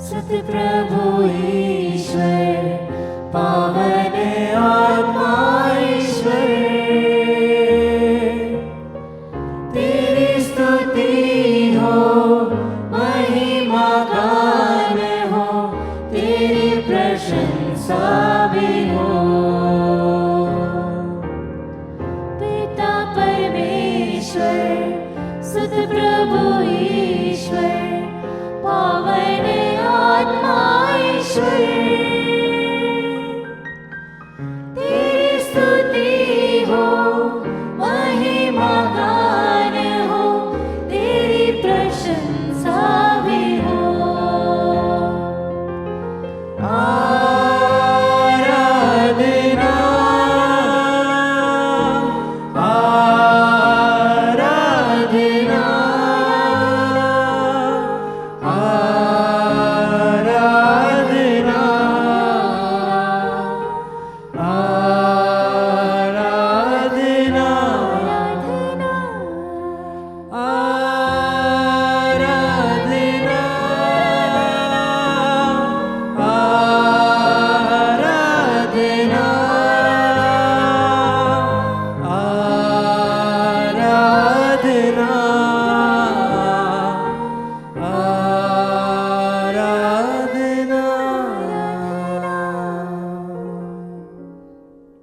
सतप्रभु ईश्वर, पावन आत्मा ईश्वर, तेरी स्तुति हो, महिमा गान हो, तेरी प्रशंसा भी हो। पिता परमेश्वर, सतप्रभु ईश्वर, पावन आत्मा ईश्वर, तेरी स्तुति हो, महिमा गान हो, तेरी प्रशंसा भी हो। आराधना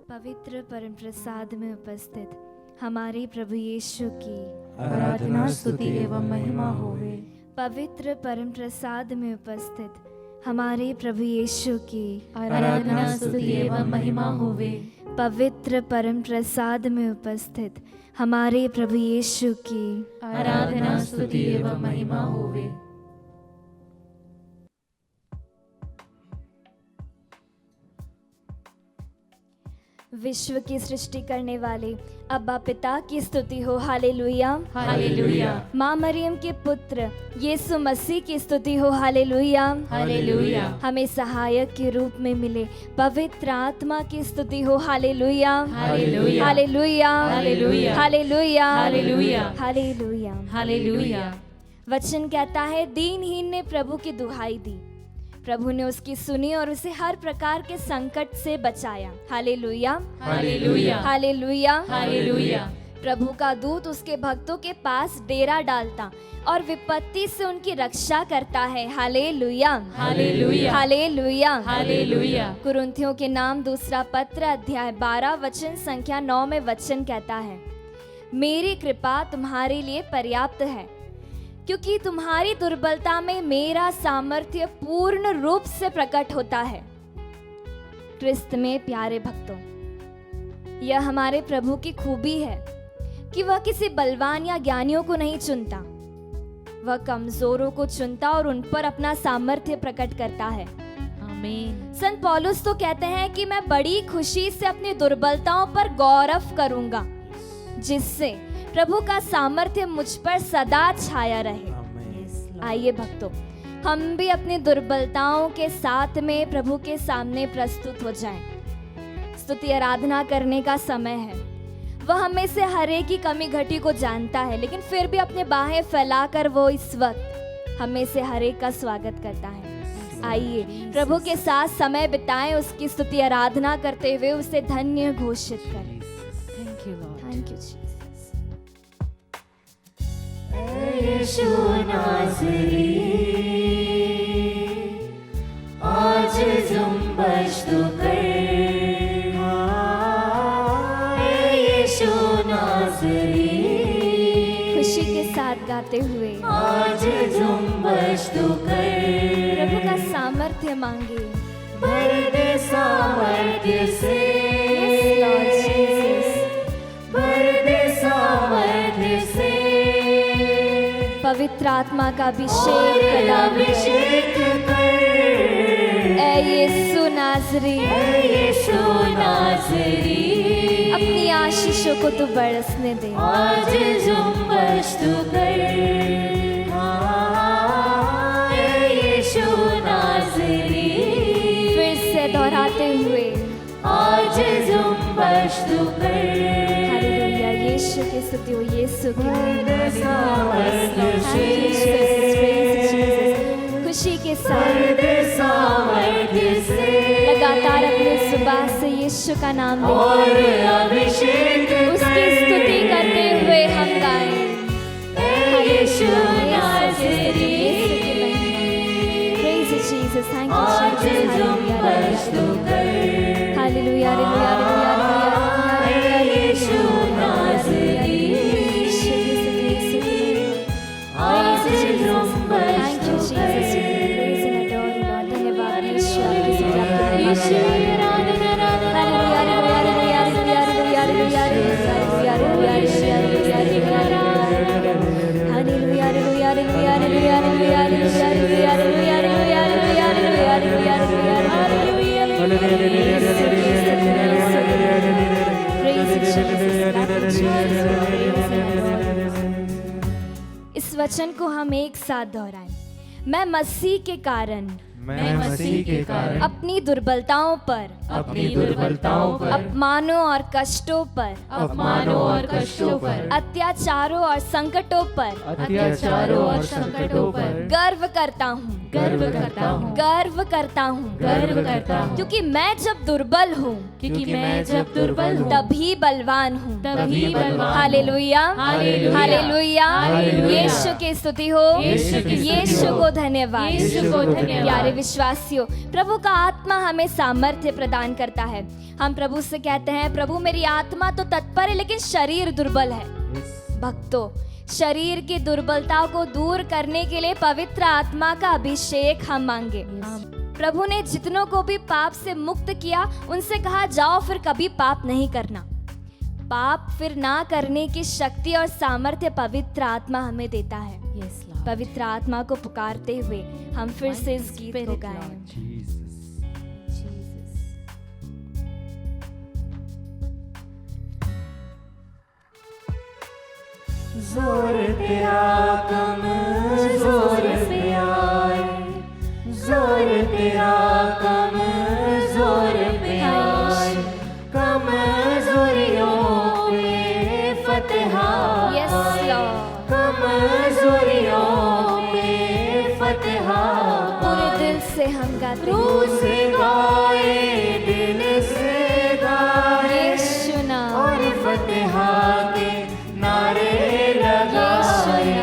पवित्र परम प्रसाद में उपस्थित हमारे प्रभु यीशु की आराधना स्तुति एवं महिमा होवे। पवित्र परम प्रसाद में उपस्थित हमारे प्रभु यीशु की आराधना स्तुति एवं महिमा होवे। पवित्र परम प्रसाद में उपस्थित हमारे प्रभु यीशु की आराधना स्तुति एवं महिमा होवे। विश्व की सृष्टि करने वाले अब्बा पिता की स्तुति हो, हालेलुया हालेलुया। माँ मरियम के पुत्र यीशु मसीह की स्तुति हो, हालेलुया हालेलुया। हमें सहायक के रूप में मिले पवित्र आत्मा की स्तुति हो, hallelujah hallelujah. Hallelujah hallelujah. Hallelujah hallelujah. Hallelujah. Hallelujah. वचन कहता है, दीनहीन ने प्रभु की दुहाई दी, प्रभु ने उसकी सुनी और उसे हर प्रकार के संकट से बचाया। Hallelujah hallelujah. Hallelujah hallelujah. प्रभु का दूत उसके भक्तों के पास डेरा डालता और विपत्ति से उनकी रक्षा करता है। Hallelujah hallelujah. Hallelujah hallelujah. कुरिन्थियों के नाम दूसरा पत्र अध्याय 12 वचन संख्या 9 में वचन कहता है, मेरी कृपा तुम्हारे लिए पर्याप्त है, क्योंकि तुम्हारी दुर्बलता में मेरा सामर्थ्य पूर्ण रूप से प्रकट होता है। क्रिस्त में प्यारे भक्तों, यह हमारे प्रभु की खूबी है कि वह किसी बलवान या ज्ञानियों को नहीं चुनता, वह कमजोरों को चुनता और उन पर अपना सामर्थ्य प्रकट करता है। आमीन। संत पौलुस तो कहते हैं कि मैं बड़ी खुशी से अपनी दुर्बलताओं पर गौरव करूंगा, जिससे प्रभु का सामर्थ्य मुझ पर सदा छाया रहे। आइए भक्तों, हम भी अपनी दुर्बलताओं के साथ में प्रभु के सामने प्रस्तुत हो जाएं। स्तुति आराधना करने का समय है। वह हमें से हर एक की कमी घटी को जानता है, लेकिन फिर भी अपने बाहें फैलाकर वो इस वक्त हमें से हर एक का स्वागत करता है। आइए प्रभु के साथ समय बिताएं, उसकी स्तुति आराधना करते हुए उसे धन्य घोषित करें। Thank you Lord. Thank you Jesus. यीशु नाज़री, आज जुम्बश तू कर। यीशु नाज़री, खुशी के साथ गाते हुए आज जुम्बश तू कर। प्रभु का सामर्थ्य मांगे, भर दे सामर्थ्य से, Yes, Lord Jesus। भर दे सामर्थ्य से, पवित्र आत्मा का अभिषेक प्रदान कर। अभिषेक कर। ऐ यीशु नाज़री, यीशु नाज़री, अपनी आशीषों को तू बरसने दे। आज जुम्बश तू कर। यीशु नाज़री, फिर से दोहराते हुए आज जुम्बश तू कर। हालेलुया, यीशु की स्तुति हो, यीशु की सामर्थ्य से, Thank you, Jesus. Praise you, Jesus। का नाम और लेते हुए अभिषेक उसकी स्तुति करते हुए हम गाएं। यीशु नाज़री, Praise you, Jesus. Thank you, आज Jesus. जुम्बश तू कर। Hallelujah, hallelujah, hallelujah, hallelujah, यीशु नाज़री, आज जुम्बश Thank तू you, Jesus. कर। Praise and adore you, Lord. धन्यवाद यीशु, आपकी स्तुति, आपकी यीशु महिमा। Hallelujah, hallelujah, hallelujah, hallelujah, hallelujah, hallelujah, hallelujah, hallelujah, hallelujah, hallelujah. Hallelujah, hallelujah, hallelujah, hallelujah, hallelujah, hallelujah, hallelujah, hallelujah, hallelujah, इस वचन को हम एक साथ दोहराएं। मैं मसीह के कारण मैं मसीह के कारण अपनी दुर्बलताओं पर, अपनी दुर्बलताओं पर, अपमानों और कष्टों पर, अपमानों और कष्टों पर, अत्याचारों और संकटों पर अत्याचारों और संकटों पर गर्व करता हूँ, गर्व करता हूँ, गर्व करता हूँ, गर्व करता हूँ, क्योंकि मैं जब दुर्बल हूँ क्योंकि मैं जब दुर्बल हूँ तभी बलवान हूँ। तभी बलवान हूँ। Hallelujah, hallelujah, hallelujah, hallelujah. यीशु की स्तुति हो, यीशु की स्तुति यीशु हो। को धन्यवाद। यीशु को धन्यवाद। प्यारे विश्वासियों, प्रभु का आत्मा हमें सामर्थ्य प्रदान करता है। हम प्रभु से कहते हैं, प्रभु मेरी आत्मा तो तत्पर है लेकिन शरीर दुर्बल है। भक्तों, शरीर की दुर्बलता को दूर करने के लिए पवित्र आत्मा का अभिषेक हम मांगे। प्रभु ने जितनों को भी पाप से मुक्त किया उनसे कहा, जाओ फिर कभी पाप नहीं करना। पाप फिर ना करने की शक्ति और सामर्थ्य पवित्र आत्मा हमें देता है। पवित्र आत्मा को पुकारते हुए हम फिर से इस गीत को गाएं। जोर तेरा कम जोर पे आए, जोर तेरा कम जोर पे आए, कम जोरियों पे फतह Yes, आए, Lord. कम जोरियों पे फतह पूरे दिल से हम गाते हैं, रूह से गाए, दिल से गाए, यीशु नाम, और फतह के नारे लगाए,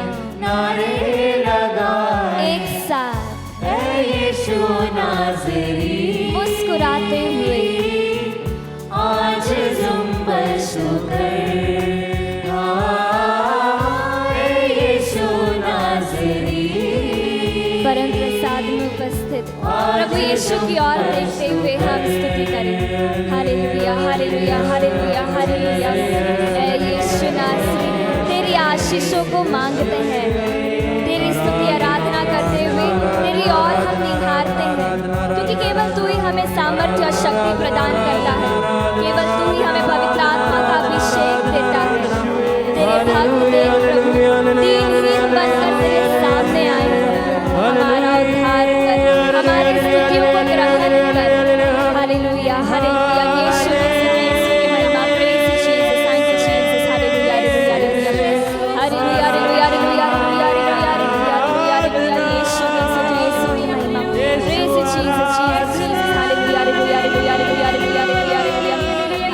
नारे लगाए। एक साथ ऐ यीशु नाज़री, मुस्कुराते हुए आज जुम्बश तू कर। ऐ यीशु नाज़री, परम प्रसाद में उपस्थित प्रभु यीशु की ओर देखते हुए हम स्तुति करें। Hallelujah, hallelujah, hallelujah, hallelujah. ऐ यीशु नाज़री, तेरी आशीषों को मांगते हैं, तेरी स्तुति आराधना करते हुए तेरी ओर हम निहारते हैं, क्योंकि केवल तू ही हमें सामर्थ्य और शक्ति प्रदान करता है। केवल तू ही हमें पवित्र आत्मा का अभिषेक देता है। तेरे भक्त देख प्रभु, दीनहीन बनकर तेरे सामने आए हैं। हमारा उद्धार कर, हमारी स्तुतियों को ग्रहण कर। हालेलुया, हालेलुया, यीशु की महिमा। Praise you Jesus, thank you Jesus. Hallelujah, hallelujah, hallelujah, hallelujah, hallelujah, hallelujah, hallelujah, hallelujah, यीशु की स्तुति, यीशु की महिमा। Praise you Jesus, Jesus, Jesus. Hallelujah, hallelujah, hallelujah, hallelujah,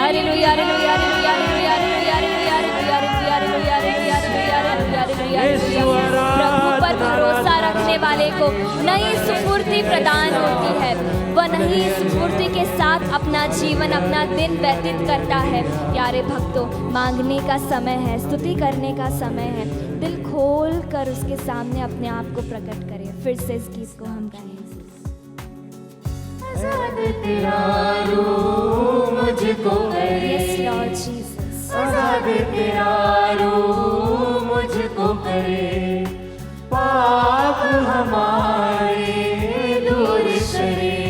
hallelujah, hallelujah, hallelujah, hallelujah, hallelujah, hallelujah, hallelujah, hallelujah, hallelujah, hallelujah, hallelujah, hallelujah. प्रभु पर भरोसा रखने वाले को नई स्फूर्ति प्रदान होती है। वह नई स्फूर्ति के साथ अपना जीवन, अपना दिन व्यतीत करता है। प्यारे भक्तों, मांगने का समय है, स्तुति करने का समय है। दिल खोल कर उसके सामने अपने आप को प्रकट करें। फिर से इस गीत को हम गाएं। आजाद तेरा रूह मुझको करे, Yes, Lord Jesus. आजाद तेरा रूह मुझको करे, पाप हमारे दूर करे,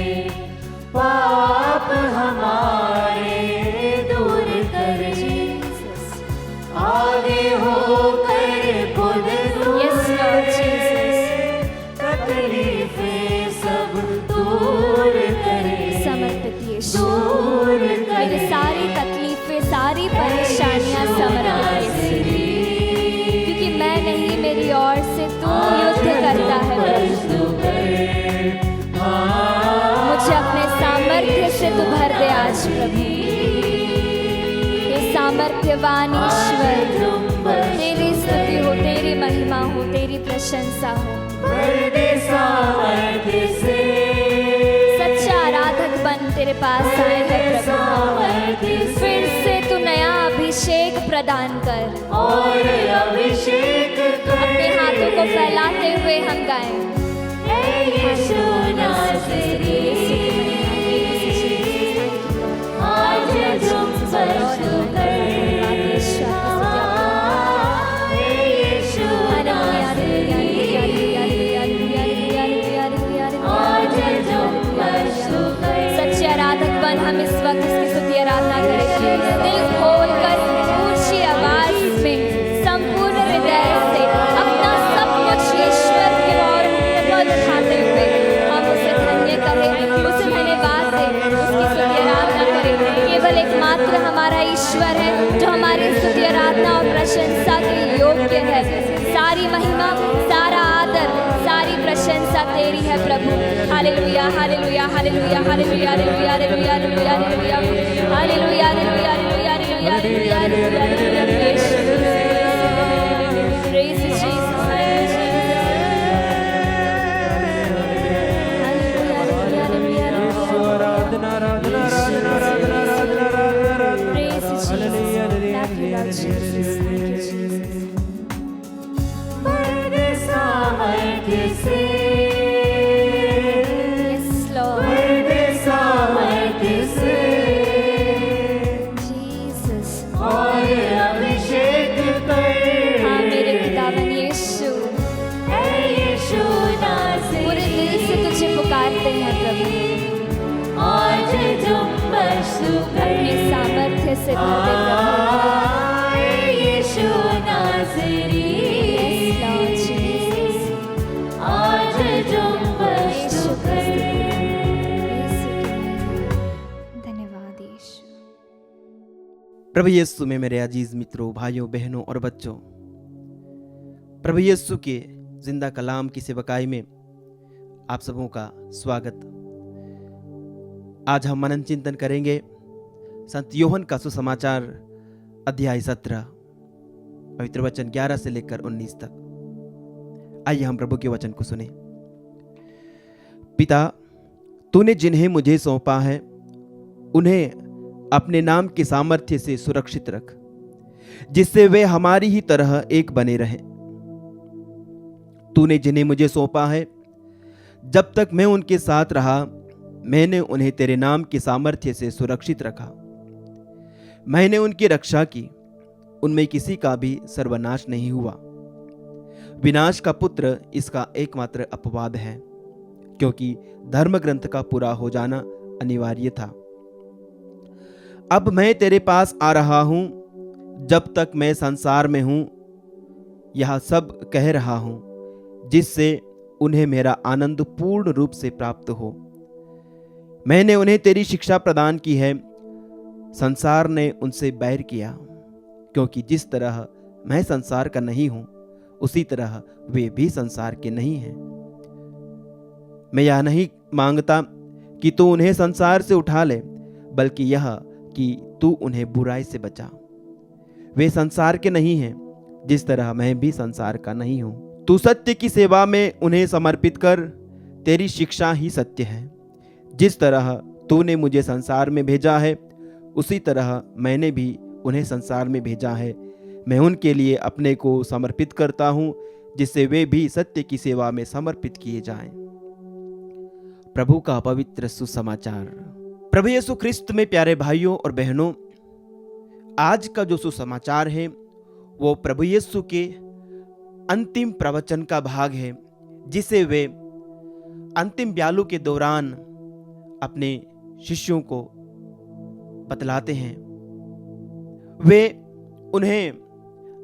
पाप हमारे दूर करे। आगे होकर खुद Yes, Lord Jesus. तकलीफें सब दूर करे, समर्पित यीशु, दूर मेरी करे। सारी तकलीफें, सारी परेशानियां समर्पित यीशु, क्योंकि मैं नहीं, मेरी ओर से तू युद्ध करता है प्रभु। मुझे अपने सामर्थ्य से तू भर दे आज प्रभु। सामर्थ्यवान ईश्वर, तेरी स्तुति हो, तेरी महिमा हो, तेरी प्रशंसा हो। भर दे सामर्थ्य से, सच्चा आराधक बन तेरे पास आए हैं प्रभु। फिर से तू नया अभिषेक प्रदान कर। और अभिषेक कर। अपने हाथों को फैलाते हुए हम गाएं। हे यीशु नाज़री, आज तुम स्पर्श कर। हे यीशु नाज़री, आज तुम स्पर्श कर। सच्चे आराधक बन हम इस वक्त इसकी स्तुति आराधना करें। दिल खोलकर ऊंची आवाज में संपूर्ण हृदय से अपना सब कुछ ईश्वर की ओर उठाते हुए हम उसे धन्य करें, उसे धन्यवाद दें, उसकी स्तुति आराधना करें। केवल एकमात्र हमारा ईश्वर है जो हमारी स्तुति आराधना और प्रशंसा के योग्य है। सारी महिमा, सारा आदर, सारी प्रशंसा तेरी है प्रभु। Hallelujah, hallelujah, hallelujah, hallelujah, hallelujah, hallelujah, hallelujah, hallelujah, hallelujah, hallelujah, hallelujah, hallelujah, hallelujah. Praise you, Jesus. Praise you, Jesus. Thank you, Lord Jesus. Thank you, Jesus. भर दे सामर्थ्य से, Yes, Lord. भर दे सामर्थ्य से, Jesus. और अभिषेक कर। हाँ मेरे खुदावन यीशु, हे यीशु नाज़री, पूरे दिल से तुझे पुकारते हैं प्रभु। आज तुम स्पर्श कर। अपने सामर्थ्य से भर दे प्रभु। हे यीशु नाज़री, Yes, Lord Jesus. आज तुम स्पर्श कर। धन्यवाद यीशु। प्रभु यीशु में मेरे अजीज मित्रों, भाइयों, बहनों और बच्चों, प्रभु यीशु के जिंदा कलाम की सेवकाई में आप सबों का स्वागत। आज हम मनन चिंतन करेंगे संत योहन का सुसमाचार अध्याय 17, पवित्र वचन 11 से लेकर 19 तक। आइए हम प्रभु के वचन को सुने। पिता, तूने जिन्हें मुझे सौंपा है उन्हें अपने नाम के सामर्थ्य से सुरक्षित रख, जिससे वे हमारी ही तरह एक बने रहें। तूने जिन्हें मुझे सौंपा है, जब तक मैं उनके साथ रहा, मैंने उन्हें तेरे नाम के सामर्थ्य से सुरक्षित रखा। मैंने उनकी रक्षा की, उनमें किसी का भी सर्वनाश नहीं हुआ। विनाश का पुत्र इसका एकमात्र अपवाद है, क्योंकि धर्म ग्रंथ का पूरा हो जाना अनिवार्य था। अब मैं तेरे पास आ रहा हूं, जब तक मैं संसार में हूं, यह सब कह रहा हूं, जिससे उन्हें मेरा आनंद पूर्ण रूप से प्राप्त हो। मैंने उन्हें तेरी शिक्षा प्रदान की है। संसार ने उनसे बैर किया, क्योंकि जिस तरह मैं संसार का नहीं हूं, उसी तरह वे भी संसार के नहीं हैं। मैं यह नहीं मांगता कि तू उन्हें संसार से उठा ले, बल्कि यह कि तू उन्हें बुराई से बचा। वे संसार के नहीं हैं, जिस तरह मैं भी संसार का नहीं हूं। तू सत्य की सेवा में उन्हें समर्पित कर, तेरी शिक्षा ही सत्य है। जिस तरह तूने मुझे संसार में भेजा है, उसी तरह मैंने भी उन्हें संसार में भेजा है। मैं उनके लिए अपने को समर्पित करता हूं, जिससे वे भी सत्य की सेवा में समर्पित किए जाएं। प्रभु का पवित्र सुसमाचार। प्रभु यीशु ख्रिस्त में प्यारे भाइयों और बहनों, आज का जो सुसमाचार है वो प्रभु यीशु के अंतिम प्रवचन का भाग है, जिसे वे अंतिम ब्यालू के दौरान अपने शिष्यों को बतलाते हैं। वे उन्हें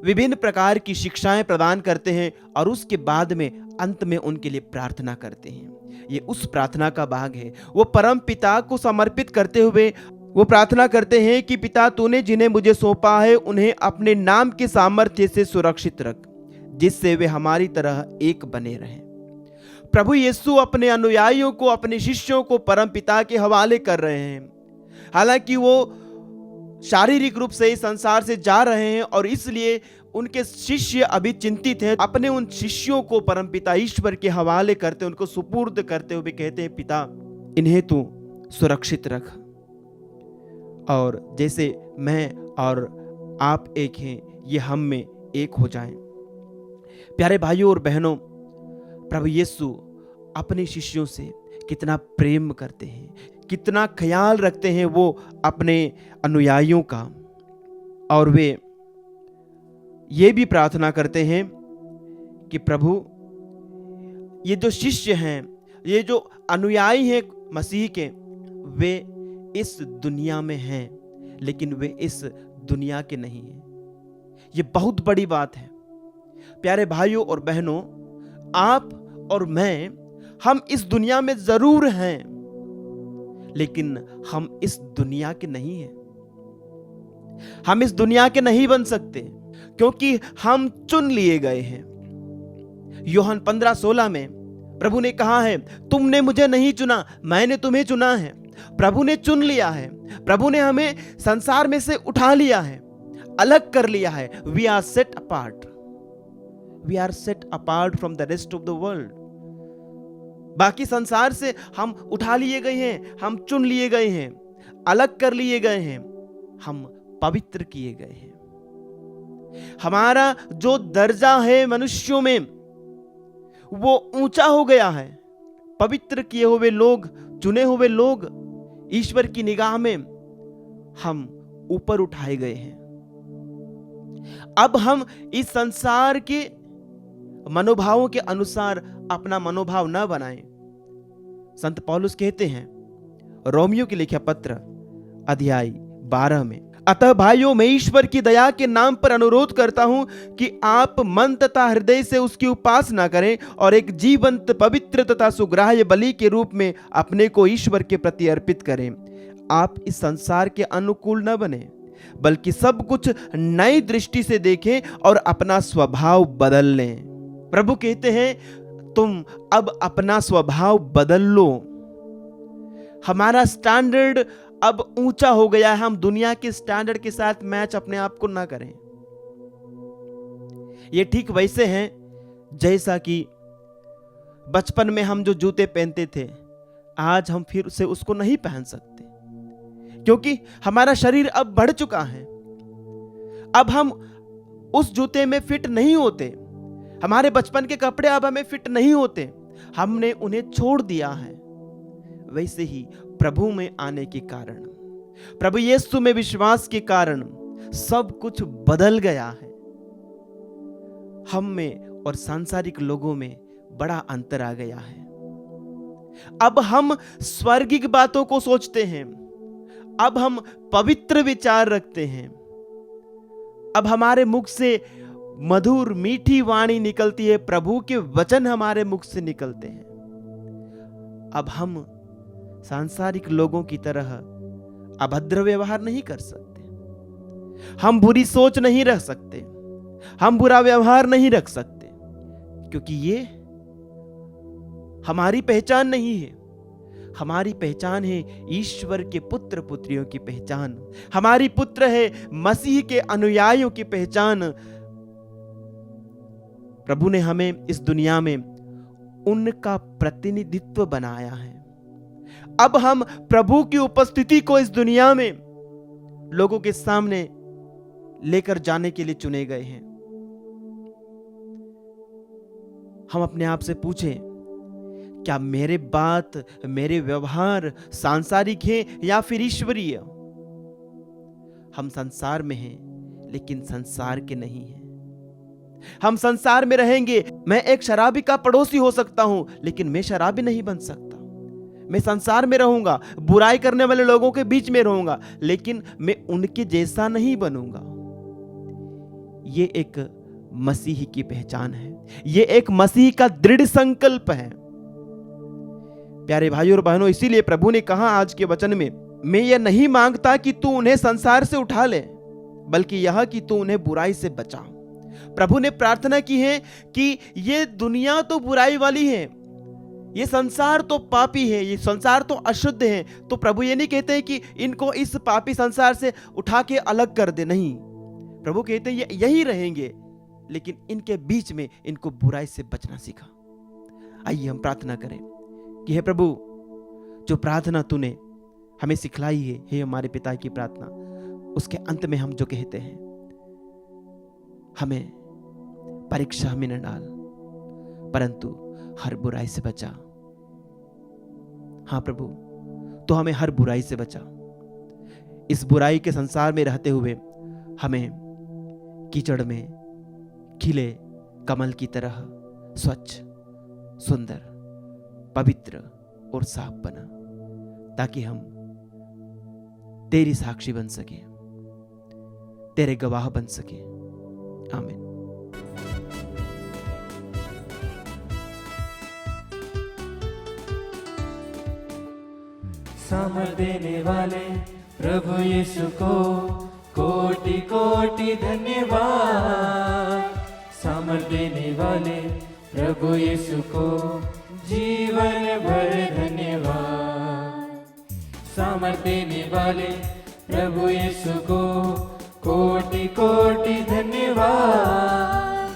विभिन्न प्रकार की शिक्षाएं प्रदान करते हैं और उसके बाद में अंत में उनके लिए प्रार्थना करते हैं। ये उस प्रार्थना का भाग है। वो परम पिता को समर्पित करते हुए वो प्रार्थना करते हैं कि पिता, तूने जिन्हें मुझे सौंपा है उन्हें अपने नाम के सामर्थ्य से सुरक्षित रख, जिससे वे हमारी तरह एक बने रहें। प्रभु यीशु अपने अनुयायियों को, अपने शिष्यों को परम पिता के हवाले कर रहे हैं। हालांकि वो शारीरिक रूप से इस संसार से जा रहे हैं और इसलिए उनके शिष्य अभी चिंतित हैं। अपने उन शिष्यों को परमपिता ईश्वर के हवाले करते, उनको सुपुर्द करते हुए कहते हैं, पिता इन्हें तू सुरक्षित रख, और जैसे मैं और आप एक हैं, ये हम में एक हो जाएं। प्यारे भाइयों और बहनों, प्रभु यीशु अपने शिष्यों से कितना प्रेम करते हैं, कितना ख्याल रखते हैं वो अपने अनुयायियों का, और वे ये भी प्रार्थना करते हैं कि प्रभु ये जो शिष्य हैं, ये जो अनुयायी हैं मसीह के, वे इस दुनिया में हैं लेकिन वे इस दुनिया के नहीं हैं। ये बहुत बड़ी बात है। प्यारे भाइयों और बहनों, आप और मैं, हम इस दुनिया में जरूर हैं लेकिन हम इस दुनिया के नहीं हैं। हम इस दुनिया के नहीं बन सकते क्योंकि हम चुन लिए गए हैं। यूहन्ना 15:16 में प्रभु ने कहा है, तुमने मुझे नहीं चुना, मैंने तुम्हें चुना है। प्रभु ने चुन लिया है, प्रभु ने हमें संसार में से उठा लिया है, अलग कर लिया है। We are set apart, we are set apart from the rest of the world. बाकी संसार से हम उठा लिए गए हैं, हम चुन लिए गए हैं, अलग कर लिए गए हैं, हम पवित्र किए गए हैं। हमारा जो दर्जा है मनुष्यों में वो ऊंचा हो गया है। पवित्र किए हुए लोग, चुने हुए लोग, ईश्वर की निगाह में हम ऊपर उठाए गए हैं। अब हम इस संसार के मनोभावों के अनुसार अपना मनोभाव न बनाएं। संत पौलुस कहते हैं रोमियो के लिखा पत्र अध्याय 12 में, अतः भाइयों, मैं ईश्वर की दया के नाम पर अनुरोध करता हूं कि आप मन तथा हृदय से उसकी उपासना करें और एक जीवंत, पवित्र तथा सुग्राह्य बलि के रूप में अपने को ईश्वर के प्रति अर्पित करें। आप इस संसार के अनुकूल न बने बल्कि सब कुछ नई दृष्टि से देखें और अपना स्वभाव बदल लें। प्रभु कहते हैं तुम अब अपना स्वभाव बदल लो। हमारा स्टैंडर्ड अब ऊंचा हो गया है। हम दुनिया के स्टैंडर्ड के साथ मैच अपने आप को ना करें। ये ठीक वैसे हैं जैसा कि बचपन में हम जो जूते पहनते थे, आज हम फिर से उसको नहीं पहन सकते क्योंकि हमारा शरीर अब बढ़ चुका है। अब हम उस जूते में फिट नहीं होते। हमारे बचपन के कपड़े अब हमें फिट नहीं होते, हमने उन्हें छोड़ दिया है। वैसे ही प्रभु में आने के कारण, प्रभु यीशु में विश्वास के कारण सब कुछ बदल गया है। हम में और सांसारिक लोगों में बड़ा अंतर आ गया है। अब हम स्वर्गिक बातों को सोचते हैं, अब हम पवित्र विचार रखते हैं, अब हमारे मुख से मधुर मीठी वाणी निकलती है, प्रभु के वचन हमारे मुख से निकलते हैं। अब हम सांसारिक लोगों की तरह अभद्र व्यवहार नहीं कर सकते, हम बुरी सोच नहीं रख सकते, हम बुरा व्यवहार नहीं रख सकते, क्योंकि ये हमारी पहचान नहीं है। हमारी पहचान है ईश्वर के पुत्र पुत्रियों की पहचान। हमारी पुत्र है मसीह के अनुयायियों की पहचान। प्रभु ने हमें इस दुनिया में उनका प्रतिनिधित्व बनाया है। अब हम प्रभु की उपस्थिति को इस दुनिया में लोगों के सामने लेकर जाने के लिए चुने गए हैं। हम अपने आप से पूछें, क्या मेरे बात, मेरे व्यवहार सांसारिक है या फिर ईश्वरीय? हम संसार में हैं लेकिन संसार के नहीं हैं। हम संसार में रहेंगे। मैं एक शराबी का पड़ोसी हो सकता हूं लेकिन मैं शराबी नहीं बन सकता। मैं संसार में रहूंगा, बुराई करने वाले लोगों के बीच में रहूंगा, लेकिन मैं उनके जैसा नहीं बनूंगा। ये एक मसीह की पहचान है, ये एक मसीह का दृढ़ संकल्प है। प्यारे भाइयों और बहनों, इसीलिए प्रभु ने कहा आज के वचन में, मैं ये नहीं मांगता कि तू उन्हें संसार से उठा ले, बल्कि यह कि तू उन्हें बुराई से बचा। प्रभु ने प्रार्थना की है कि ये दुनिया तो बुराई वाली है, ये संसार तो पापी है, ये संसार तो अशुद्ध है। तो प्रभु ये नहीं कहते हैं कि इनको इस पापी संसार से उठा के अलग कर दे, नहीं। प्रभु कहते हैं ये यही रहेंगे, लेकिन इनके बीच में इनको बुराई से बचना सीखा। आइए हम प्रार्थना करें कि हे प्रभु, जो प्रार्थना तूने हमें सिखलाई है, हे हमारे पिता की प्रार्थना, उसके अंत में हम जो कहते हैं, हमें परीक्षा में न डाल, परंतु हर बुराई से बचा। हाँ प्रभु, तो हमें हर बुराई से बचा। इस बुराई के संसार में रहते हुए हमें कीचड़ में खिले कमल की तरह स्वच्छ, सुंदर, पवित्र और साफ बना, ताकि हम तेरी साक्षी बन सके, तेरे गवाह बन सके। आमीन। सामर्थ देने वाले प्रभु यीशु को कोटि कोटि धन्यवाद। सामर्थ देने वाले प्रभु यीशु को जीवन भर धन्यवाद। सामर्थ देने वाले प्रभु यीशु को कोटि कोटि धन्यवाद।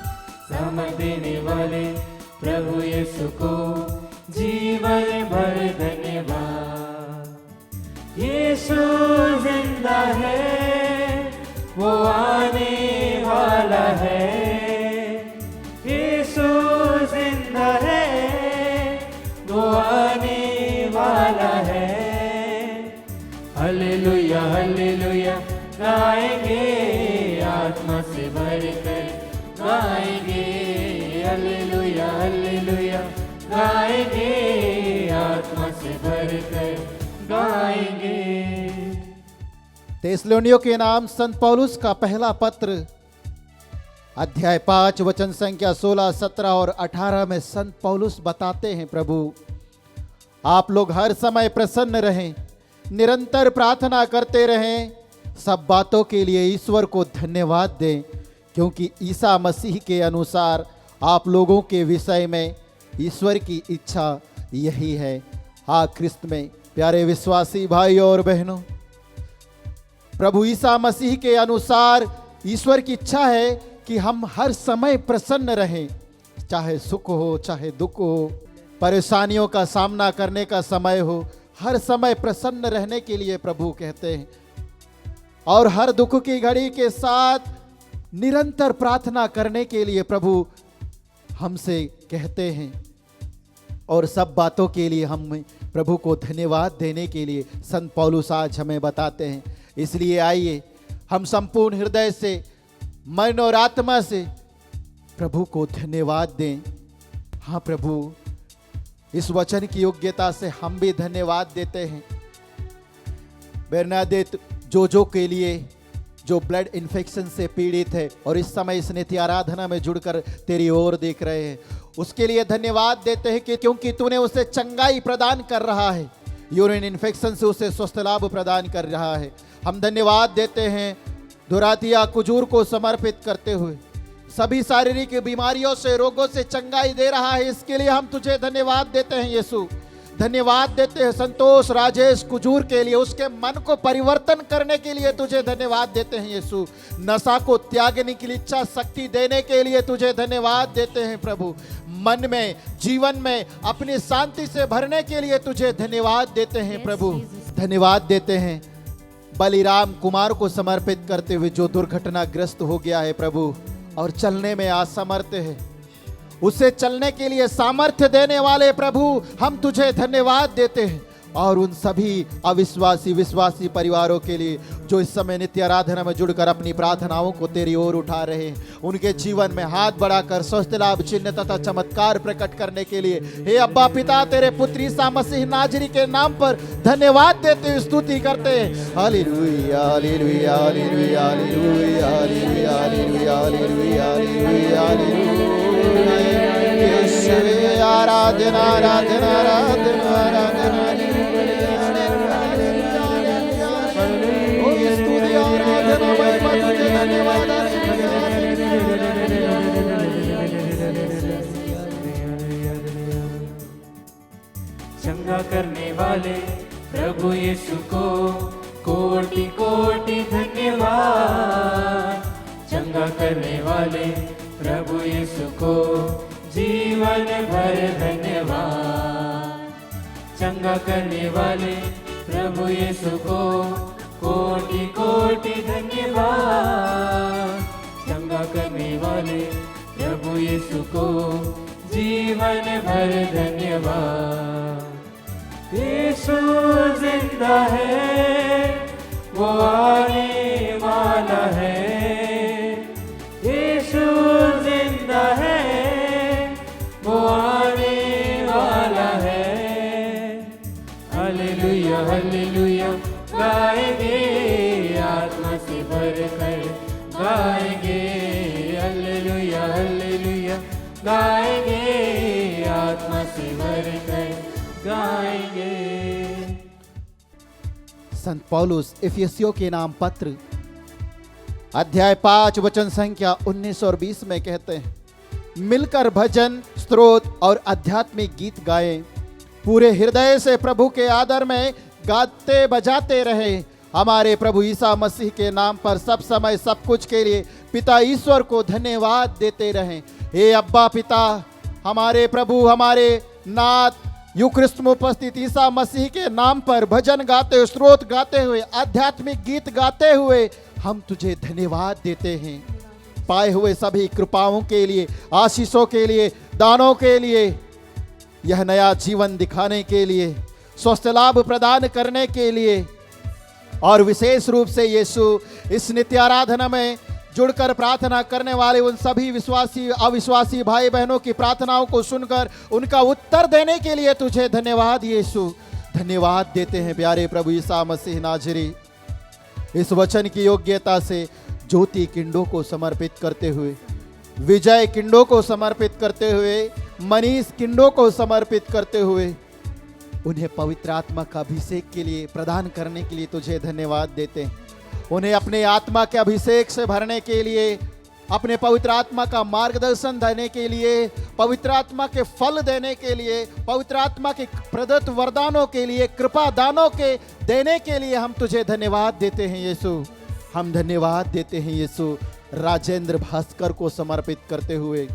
सामर्थ देने वाले प्रभु यीशु को जीवन भर धन्यवाद। यीशु जिंदा है, वो आने वाला है। यीशु जिंदा है, वो आने वाला है। हालेलुया हालेलुया गाएंगे, आत्मा से भरकर गाएंगे। हालेलुया हालेलुया गाएंगे, आत्मा से भरकर गाएंगे। तेसलोनियों के नाम संत पौलुस का पहला पत्र अध्याय 5 वचन संख्या 16, 17 और 18 में संत पौलुस बताते हैं, प्रभु आप लोग हर समय प्रसन्न रहें, निरंतर प्रार्थना करते रहें, सब बातों के लिए ईश्वर को धन्यवाद दें, क्योंकि ईसा मसीह के अनुसार आप लोगों के विषय में ईश्वर की इच्छा यही है। हाँ ख्रिस्त में प्यारे विश्वासी भाइयों और बहनों, प्रभु ईसा मसीह के अनुसार ईश्वर की इच्छा है कि हम हर समय प्रसन्न रहें, चाहे सुख हो चाहे दुख हो, परेशानियों का सामना करने का समय हो, हर समय प्रसन्न रहने के लिए प्रभु कहते हैं। और हर दुख की घड़ी के साथ निरंतर प्रार्थना करने के लिए प्रभु हमसे कहते हैं। और सब बातों के लिए हम प्रभु को धन्यवाद देने के लिए संत पौलुस आज हमें बताते हैं। इसलिए आइए हम संपूर्ण हृदय से, मन और आत्मा से प्रभु को धन्यवाद दें। हाँ प्रभु, इस वचन की योग्यता से हम भी धन्यवाद देते हैं। बेरनादेत जोजो के लिए, जो ब्लड इन्फेक्शन से पीड़ित है और इस समय इस नित्य आराधना में जुड़कर तेरी ओर देख रहे हैं, उसके लिए धन्यवाद देते हैं कि क्योंकि तूने उसे चंगाई प्रदान कर रहा है, यूरिन इन्फेक्शन से उसे स्वस्थ लाभ प्रदान कर रहा है। हम धन्यवाद देते हैं दुरातिया कुजूर को समर्पित करते हुए, सभी शारीरिक बीमारियों से, रोगों से चंगाई दे रहा है, इसके लिए हम तुझे धन्यवाद देते हैं यीशु। धन्यवाद देते हैं संतोष राजेश कुजूर के लिए, उसके मन को परिवर्तन करने के लिए तुझे धन्यवाद देते हैं यीशु। नशा को त्यागने की इच्छा शक्ति देने के लिए तुझे धन्यवाद देते हैं प्रभु। मन में, जीवन में अपनी शांति से भरने के लिए तुझे धन्यवाद देते हैं प्रभु। धन्यवाद देते हैं बलिराम कुमार को समर्पित करते हुए, जो दुर्घटनाग्रस्त हो गया है प्रभु और चलने में असमर्थ है, उसे चलने के लिए सामर्थ्य देने वाले प्रभु हम तुझे धन्यवाद देते हैं। और उन सभी अविश्वासी विश्वासी परिवारों के लिए जो इस समय नित्य आराधना में जुड़कर अपनी प्रार्थनाओं को तेरी ओर उठा रहे हैं, उनके जीवन में हाथ बढ़ाकर स्वस्थ लाभ, चिन्ह तथा चमत्कार प्रकट करने के लिए हे अब्बा पिता, तेरे पुत्र ईसा मसीह नाजरी के नाम पर धन्यवाद देते हुए स्तुति करते हैं। Hallelujah hallelujah hallelujah hallelujah hallelujah hallelujah hallelujah hallelujah hallelujah. आराधना आराधना आराधना आराधना चंगा करने वाले प्रभु यीशु को कोटि कोटि धन्यवाद। चंगा करने वाले प्रभु यीशु को जीवन भर धन्यवाद। चंगा करने वाले प्रभु यीशु को कोटि कोटि धन्यवाद। चंगा करने वाले प्रभु यीशु को जीवन भर धन्यवाद। यीशु जिंदा है, वो आने वाला है। यीशु जिंदा है, वो आने वाला है। हालेलुया हालेलुया गाएंगे, आत्मा से भरकर गाएंगे। हालेलुया हालेलुया गाएंगे, आत्मा से भरकर गाएंगे। संत पौलुस इफिसियों के नाम पत्र अध्याय 5 वचन संख्या 19 और 20 में कहते हैं, मिलकर भजन स्तोत्र और आध्यात्मिक गीत गाएं, पूरे हृदय से प्रभु के आदर में गाते बजाते रहे, हमारे प्रभु ईसा मसीह के नाम पर सब समय सब कुछ के लिए पिता ईश्वर को धन्यवाद देते रहें। हे अब्बा पिता, हमारे प्रभु हमारे नाथ यूक्रिस्ट में उपस्थित ईसा मसीह के नाम पर भजन गाते हुए, स्तोत्र गाते हुए, आध्यात्मिक गीत गाते हुए हम तुझे धन्यवाद देते हैं। पाए हुए सभी कृपाओं के लिए, आशीषों के लिए, दानों के लिए, यह नया जीवन दिखाने के लिए, स्वस्थ लाभ प्रदान करने के लिए, और विशेष रूप से यीशु इस नित्य आराधना में जुड़कर प्रार्थना करने वाले उन सभी विश्वासी अविश्वासी भाई बहनों की प्रार्थनाओं को सुनकर उनका उत्तर देने के लिए तुझे धन्यवाद यीशु। धन्यवाद देते हैं प्यारे प्रभु ईसा मसीह नाजरी। इस वचन की योग्यता से ज्योति किंडो को समर्पित करते हुए, विजय किंडो को समर्पित करते हुए, मनीष किंडो को समर्पित करते हुए, उन्हें पवित्र आत्मा का अभिषेक के लिए प्रदान करने के लिए तुझे धन्यवाद देते हैं। उन्हें अपने आत्मा के अभिषेक से भरने के लिए, अपने पवित्र आत्मा का मार्गदर्शन देने के लिए, पवित्र आत्मा के फल देने के लिए, पवित्र आत्मा के प्रदत्त वरदानों के लिए, कृपा दानों के देने के लिए हम तुझे धन्यवाद देते हैं यीशु। हम धन्यवाद देते हैं यीशु। राजेंद्र भास्कर को समर्पित करते हुए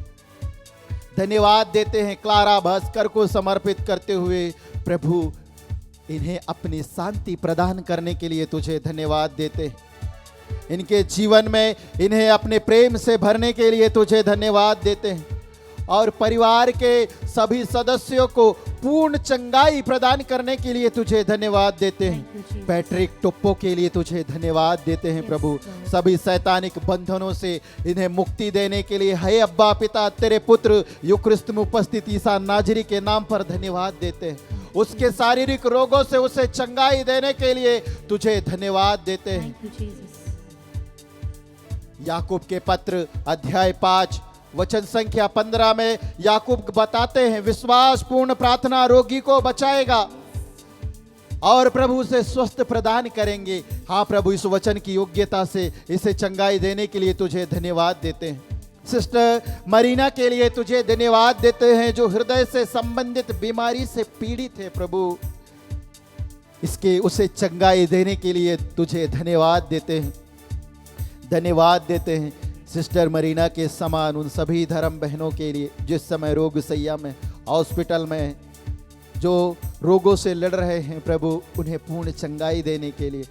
धन्यवाद देते हैं, क्लारा भास्कर को समर्पित करते हुए प्रभु इन्हें अपनी शांति प्रदान करने के लिए तुझे धन्यवाद देते हैं। इनके जीवन में इन्हें अपने प्रेम से भरने के लिए तुझे धन्यवाद देते हैं, और परिवार के सभी सदस्यों को पूर्ण चंगाई प्रदान करने के लिए तुझे धन्यवाद देते हैं। पैट्रिक टोप्पो के लिए तुझे धन्यवाद देते हैं प्रभु, सभी शैतानिक बंधनों से इन्हें मुक्ति देने के लिए। हे अब्बा पिता, तेरे पुत्र यूक्रिस्त में उपस्थित ईसा नाजरी के नाम पर धन्यवाद देते हैं। उसके शारीरिक रोगों से उसे चंगाई देने के लिए तुझे धन्यवाद देते हैं। याकूब के पत्र अध्याय 5 वचन संख्या 15 में याकूब बताते हैं, विश्वास पूर्ण प्रार्थना रोगी को बचाएगा और प्रभु उसे स्वस्थ प्रदान करेंगे। हाँ प्रभु, इस वचन की योग्यता से इसे चंगाई देने के लिए तुझे धन्यवाद देते हैं। सिस्टर मरीना के लिए तुझे धन्यवाद देते हैं, जो हृदय से संबंधित बीमारी से पीड़ित है प्रभु, इसके उसे चंगाई देने के लिए तुझे धन्यवाद देते हैं। धन्यवाद देते हैं सिस्टर मरीना के समान उन सभी धर्म बहनों के लिए जिस समय रोग सैया में, हॉस्पिटल में, जो रोगों से लड़ रहे हैं प्रभु, उन्हें पूर्ण चंगाई देने के लिए।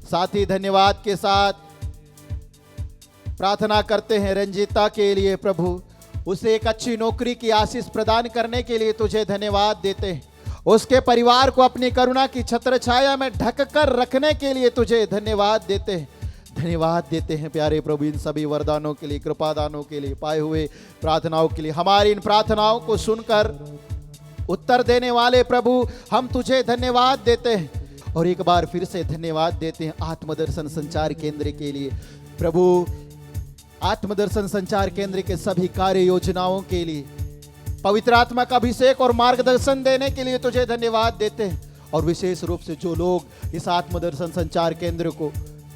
साथ ही धन्यवाद के साथ प्रार्थना करते हैं रंजीता के लिए प्रभु, उसे एक अच्छी नौकरी की आशीष प्रदान करने के लिए तुझे धन्यवाद देते हैं। उसके परिवार को अपनी करुणा की छत्र छाया में ढक कर रखने के लिए तुझे धन्यवाद देते हैं। धन्यवाद देते हैं प्यारे प्रभु इन सभी वरदानों के लिए, कृपा दानों के लिए, पाए हुए प्रार्थनाओं के लिए। हमारी इन प्रार्थनाओं को सुनकर उत्तर देने वाले प्रभु, हम तुझे धन्यवाद देते हैं। और एक बार फिर से धन्यवाद देते हैं आत्मदर्शन संचार केंद्र के लिए प्रभु, आत्मदर्शन संचार केंद्र के सभी कार्य योजनाओं के लिए, पवित्र आत्मा का अभिषेक और मार्गदर्शन देने के लिए तुझे धन्यवाद देते हैं। और विशेष रूप से जो लोग इस आत्मदर्शन संचार केंद्र को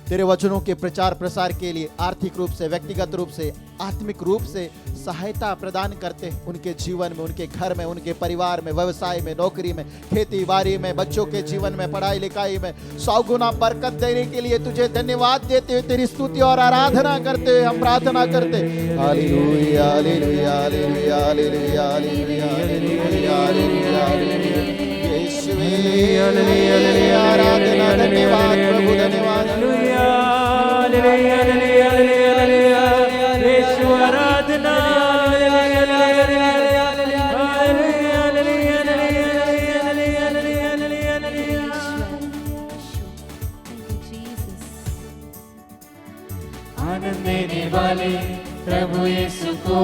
तेरे वचनों के प्रचार प्रसार के लिए आर्थिक रूप से, व्यक्तिगत रूप से, आत्मिक रूप से सहायता प्रदान करते हैं उनके जीवन में, उनके घर में, उनके परिवार में, व्यवसाय में, नौकरी में, खेती बाड़ी में, बच्चों के जीवन में, पढ़ाई लिखाई में 100 गुना बरकत देने के लिए तुझे धन्यवाद देते हुए तेरी स्तुति और आराधना करते हुए हम प्रार्थना करते हैं। Hallelujah hallelujah hallelujah hallelujah hallelujah hallelujah hallelujah hallelujah. यीशुवे आराधना, धन्यवाद प्रभु, धन्यवाद। हालेलुया हालेलुया हालेलुया हालेलुया यीशु आराधना। आनंद देने वाले प्रभु यीशु को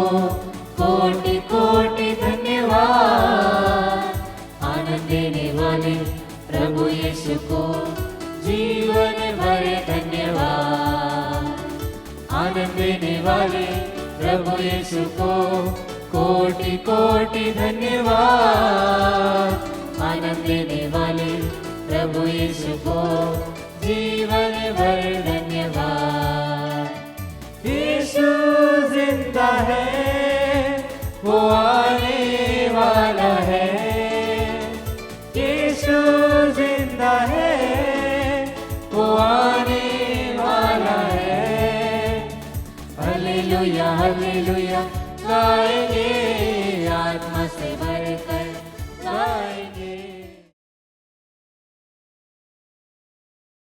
कोटि कोटि धन्यवाद। आनंद देने वाले प्रभु यीशु को जीवन भर धन्यवाद। आनंद देने वाले प्रभु यीशु को कोटि कोटि धन्यवाद। आनंद देने वाले प्रभु यीशु को जीवन भर धन्यवाद। यीशु जिंदा है, वो आने वाला है। यीशु जिंदा है, वो आने वाला है। हालेलुया हालेलुया गाएंगे आत्मा से।